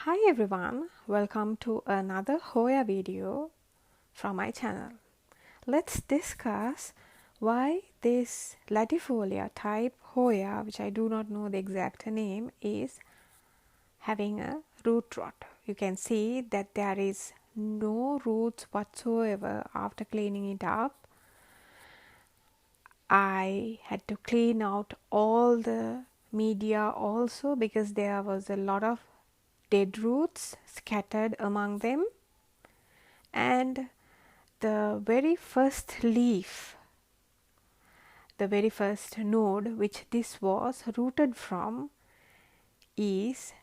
Hi everyone, welcome to another Hoya video from my channel. Let's discuss why this latifolia type Hoya, which I do not know the exact name, is having a root rot. You can see that there is no roots whatsoever after cleaning it up. I had to clean out all the media also because there was a lot of dead roots scattered among them, and the very first leaf, the very first node which this was rooted from, is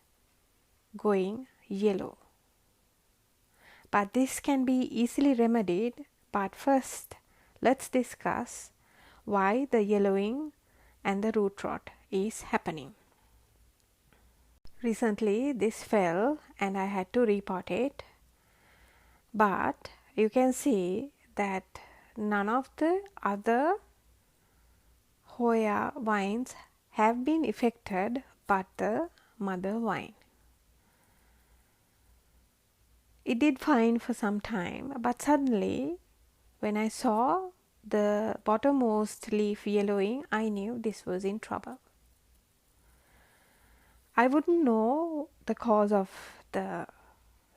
going yellow. But this can be easily remedied. But first, let's discuss why the yellowing and the root rot is happening. Recently this fell and I had to repot it, but you can see that none of the other Hoya vines have been affected but the mother vine. It did fine for some time, but suddenly when I saw the bottommost leaf yellowing, I knew this was in trouble. I wouldn't know the cause of the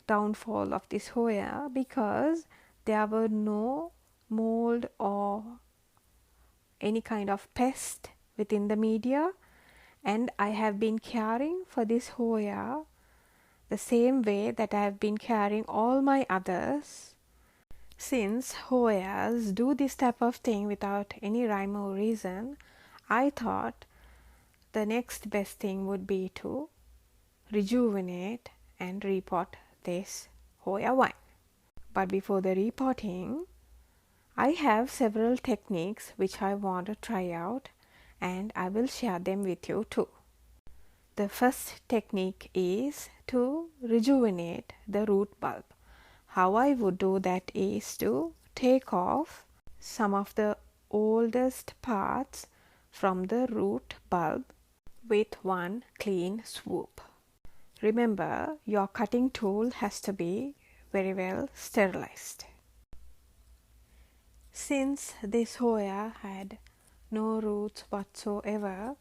downfall of this Hoya because there were no mold or any kind of pest within the media, and I have been caring for this Hoya the same way that I have been caring all my others. Since Hoyas do this type of thing without any rhyme or reason, I thought the next best thing would be to rejuvenate and repot this Hoya vine. But before the repotting, I have several techniques which I want to try out, and I will share them with you too. The first technique is to rejuvenate the root bulb. How I would do that is to take off some of the oldest parts from the root bulb with one clean swoop. Remember, your cutting tool has to be very well sterilized. Since this Hoya had no roots whatsoever,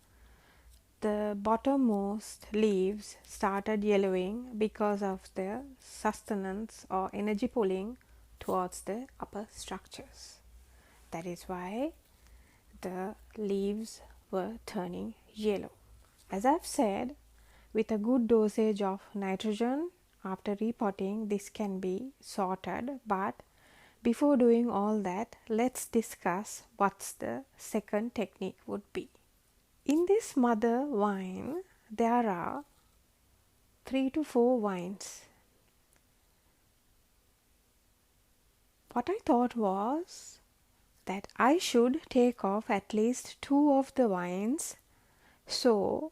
the bottommost leaves started yellowing because of the sustenance or energy pulling towards the upper structures. That is why the leaves were turning yellow. As I've said, with a good dosage of nitrogen after repotting, this can be sorted, but before doing all that, let's discuss what's the second technique would be. In this mother vine, there are 3 to 4 vines. What I thought was that I should take off at least 2 of the vines, so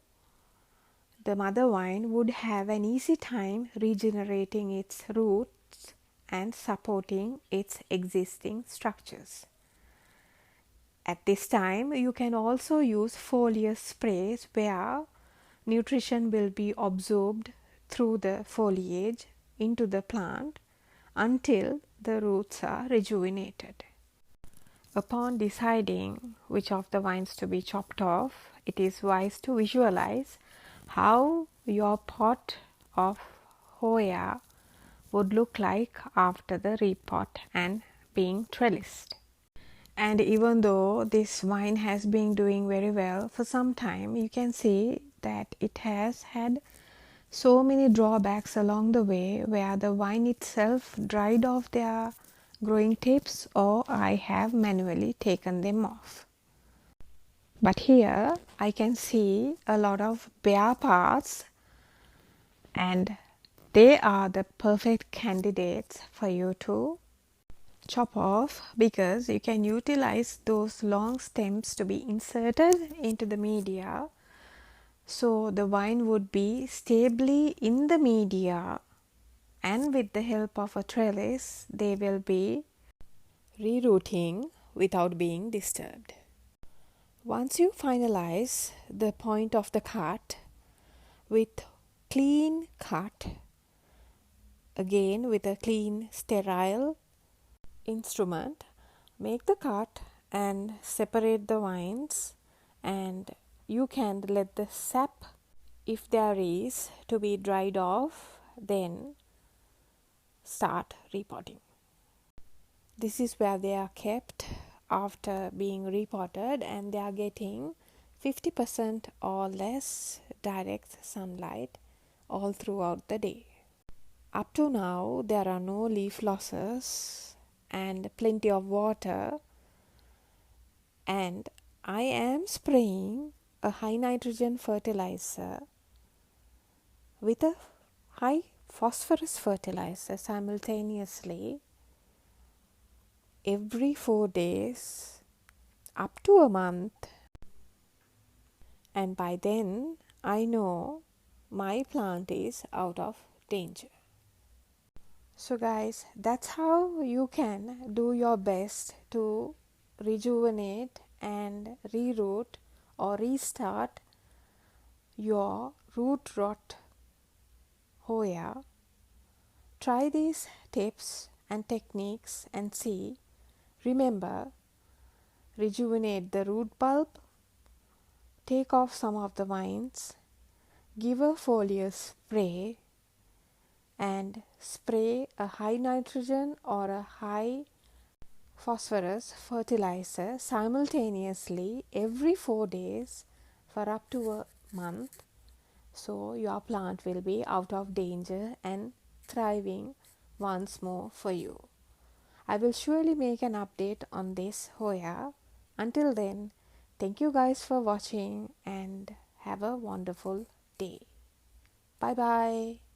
the mother vine would have an easy time regenerating its roots and supporting its existing structures. At this time, you can also use foliar sprays where nutrition will be absorbed through the foliage into the plant until the roots are rejuvenated. Upon deciding which of the vines to be chopped off, it is wise to visualize how your pot of Hoya would look like after the repot and being trellised. And even though this vine has been doing very well for some time, you can see that it has had so many drawbacks along the way where the vine itself dried off their growing tips, or I have manually taken them off. But here I can see a lot of bare parts, and they are the perfect candidates for you to chop off because you can utilize those long stems to be inserted into the media, so the vine would be stably in the media, and with the help of a trellis they will be rerooting without being disturbed. Once you finalize the point of the cut with clean cut again with a clean, sterile instrument. Make the cut and separate the vines, and you can let the sap, if there is, to be dried off, then start repotting. This is where they are kept after being repotted, and they are getting 50% or less direct sunlight all throughout the day. Up to now, there are no leaf losses and plenty of water, and I am spraying a high nitrogen fertilizer with a high phosphorus fertilizer simultaneously every 4 days up to a month, and by then I know my plant is out of danger. So guys, that's how you can do your best to rejuvenate and reroot or restart your root rot Hoya. Try these tips and techniques and see. Remember, rejuvenate the root bulb, take off some of the vines, give a foliar spray, and spray a high nitrogen or a high phosphorus fertilizer simultaneously every 4 days for up to a month, so your plant will be out of danger and thriving once more for you. I will surely make an update on this Hoya. Until then, thank you guys for watching and have a wonderful day. Bye bye.